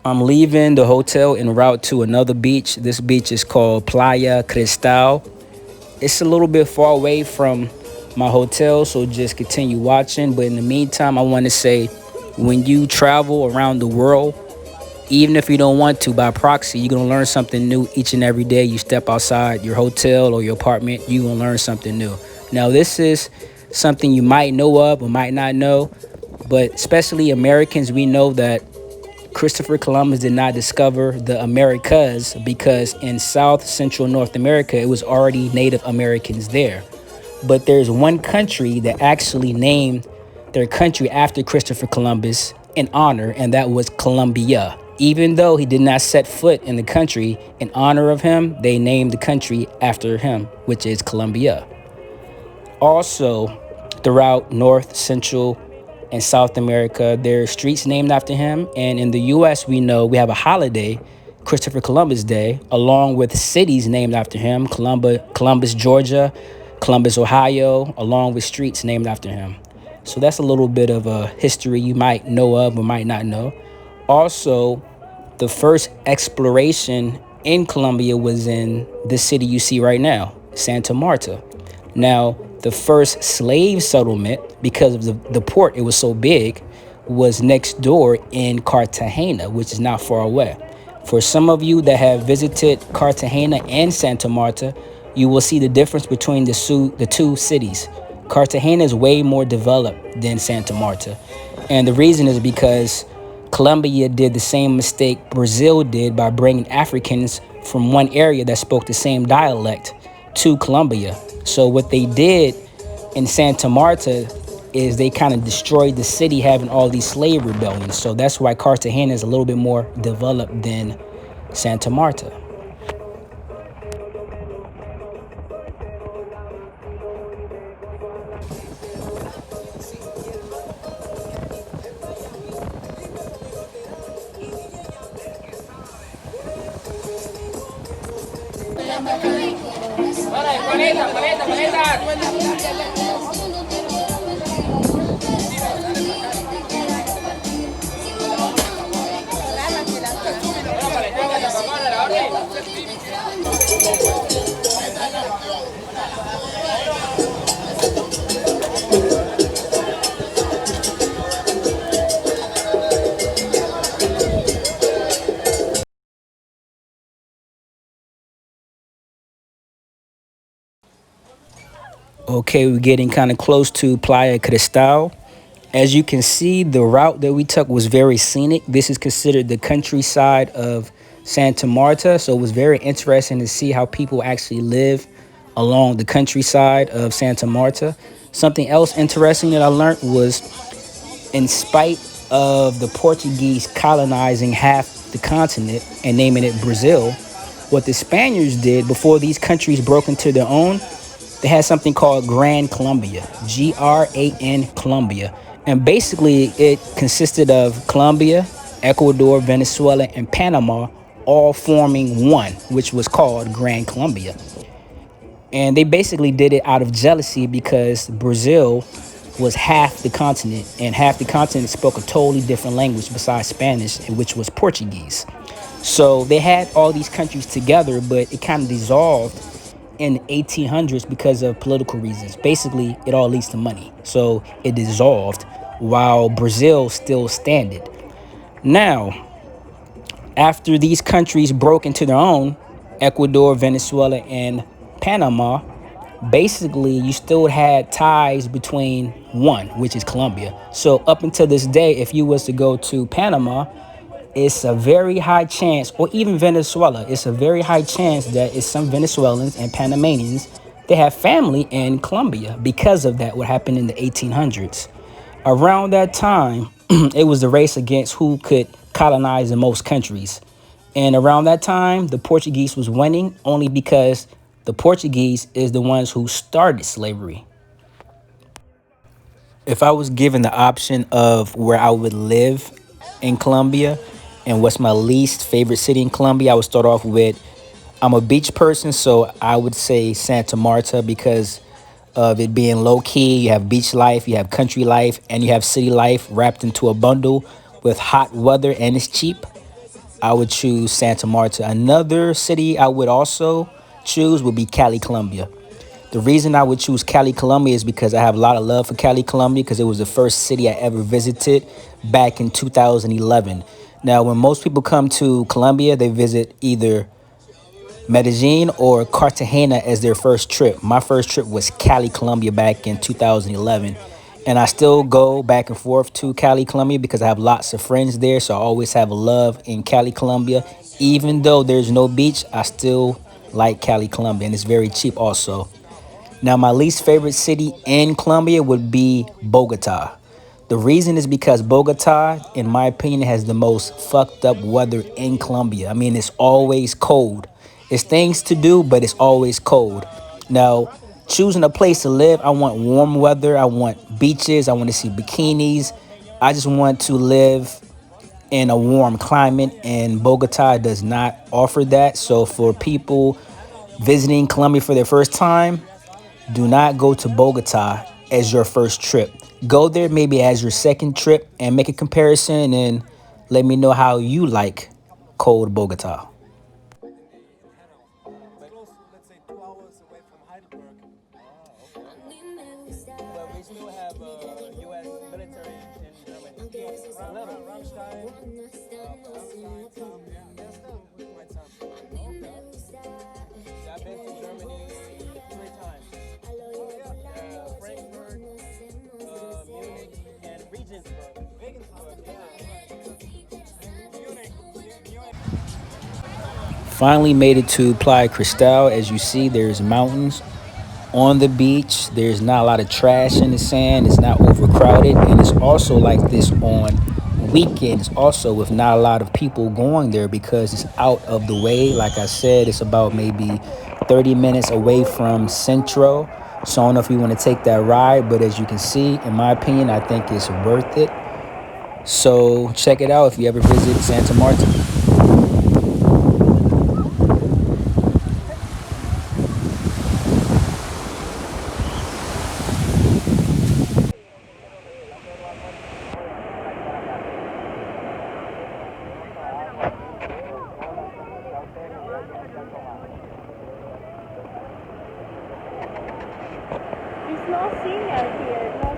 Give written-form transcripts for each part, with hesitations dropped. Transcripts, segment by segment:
I'm leaving the hotel en route to another beach. This beach is called Playa Cristal. It's a little bit far away from my hotel, so just continue watching. But in the meantime, I want to say when you travel around the world, even if you don't want to by proxy, you're going to learn something new each and every day. You step outside your hotel or your apartment, you're going to learn something new. Now, this is something you might know of or might not know, but especially Americans, we know that Christopher Columbus did not discover the Americas because in South Central North America, it was already Native Americans there. But there's one country that actually named their country after Christopher Columbus in honor, and that was Colombia. Even though he did not set foot in the country, in honor of him, they named the country after him, which is Colombia. Also, throughout North, Central, and South America, there are streets named after him. And in the U.S., we know we have a holiday, Christopher Columbus Day, along with cities named after him, Columbus, Georgia, Columbus, Ohio, along with streets named after him. So that's a little bit of a history you might know of or might not know. Also, the first exploration in Colombia was in the city you see right now, Santa Marta. Now, the first slave settlement, because of the port, it was so big, was next door in Cartagena, which is not far away. For some of you that have visited Cartagena and Santa Marta, you will see the difference between the two cities. Cartagena is way more developed than Santa Marta. And the reason is because Colombia did the same mistake Brazil did by bringing Africans from one area that spoke the same dialect to Colombia. So what they did in Santa Marta is they kind of destroyed the city, having all these slave rebellions. So that's why Cartagena is a little bit more developed than Santa Marta. Okay, we're getting kind of close to Playa Cristal. As you can see, the route that we took was very scenic. This is considered the countryside of Santa Marta, so it was very interesting to see how people actually live along the countryside of Santa Marta. Something else interesting that I learned was, in spite of the Portuguese colonizing half the continent and naming it Brazil, what the Spaniards did before these countries broke into their own, they had something called Gran Colombia, Gran Colombia. And basically it consisted of Colombia, Ecuador, Venezuela, and Panama all forming one, which was called Gran Colombia. And they basically did it out of jealousy because Brazil was half the continent, and half the continent spoke a totally different language besides Spanish, which was Portuguese. So they had all these countries together, but it kind of dissolved in the 1800s because of political reasons. Basically, it all leads to money. So it dissolved while Brazil still standing. Now, after these countries broke into their own, Ecuador, Venezuela, and Panama, basically you still had ties between one, which is Colombia. So up until this day, if you was to go to Panama, it's a very high chance, or even Venezuela, it's a very high chance that it's some Venezuelans and Panamanians, they have family in Colombia because of that, what happened in the 1800s. Around that time, it was the race against who could colonize the most countries. And around that time, the Portuguese was winning only because the Portuguese is the ones who started slavery. If I was given the option of where I would live in Colombia and what's my least favorite city in Colombia, I would start off with I'm a beach person, so I would say Santa Marta because of it being low key. You have beach life, you have country life, and you have city life wrapped into a bundle with hot weather and it's cheap. I would choose Santa Marta. Another city I would also choose would be Cali, Colombia. The reason I would choose Cali, Colombia is because I have a lot of love for Cali, Colombia because it was the first city I ever visited back in 2011. Now, when most people come to Colombia, they visit either Medellin or Cartagena as their first trip. My first trip was Cali, Colombia back in 2011. And I still go back and forth to Cali, Colombia because I have lots of friends there. So I always have a love in Cali, Colombia. Even though there's no beach, I still like Cali, Colombia. And it's very cheap also. Now, my least favorite city in Colombia would be Bogota. The reason is because Bogota, in my opinion, has the most fucked up weather in Colombia. I mean, it's always cold. It's things to do, but it's always cold. Now, choosing a place to live, I want warm weather. I want beaches. I want to see bikinis. I just want to live in a warm climate, and Bogota does not offer that. So, for people visiting Colombia for their first time, do not go to Bogota as your first trip. Go there maybe as your second trip and make a comparison and let me know how you like cold Bogota. Finally made it to Playa Cristal. As you see, there's mountains on the beach. There's not a lot of trash in the sand. It's not overcrowded. And it's also like this on weekends also with not a lot of people going there because it's out of the way. Like I said, it's about maybe 30 minutes away from Centro. So I don't know if you want to take that ride, but as you can see, in my opinion, I think it's worth it. So check it out if you ever visit Santa Marta. It's no senior here. No.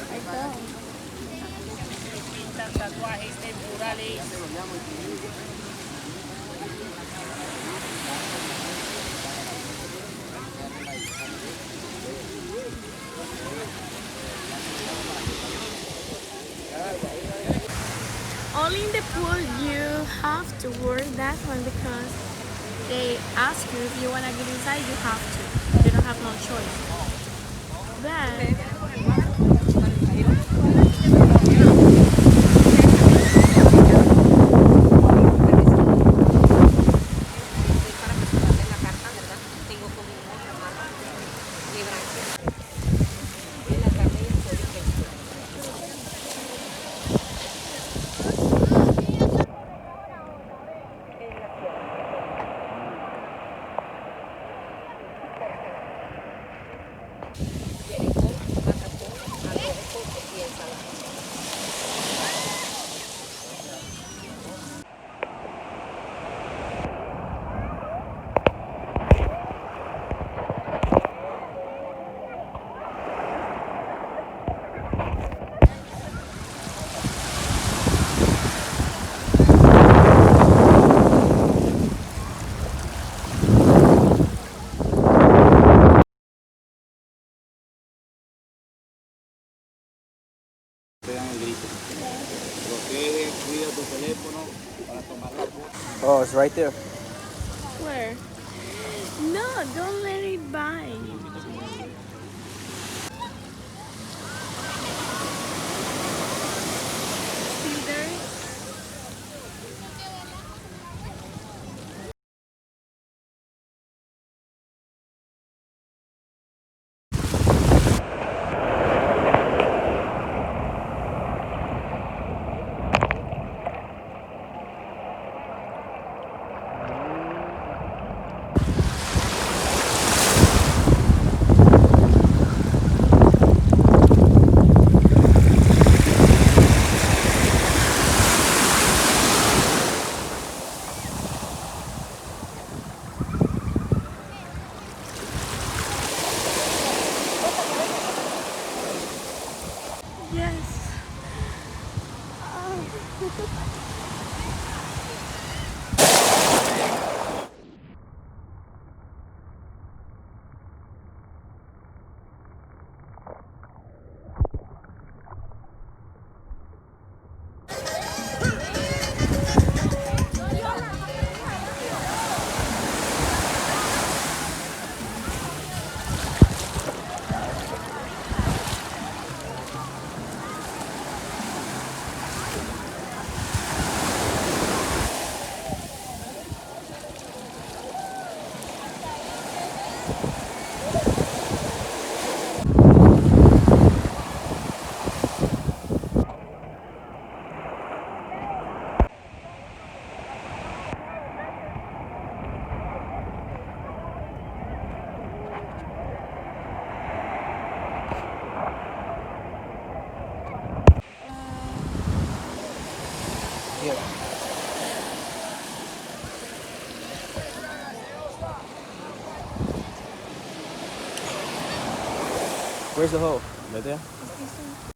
I don't. Only in the pool you have to wear that one because they ask you if you want to get inside, you have to. You don't have no choice. But Oh, it's right there. where? No, don't let it bite. Yeah. Where's the hole? Right there?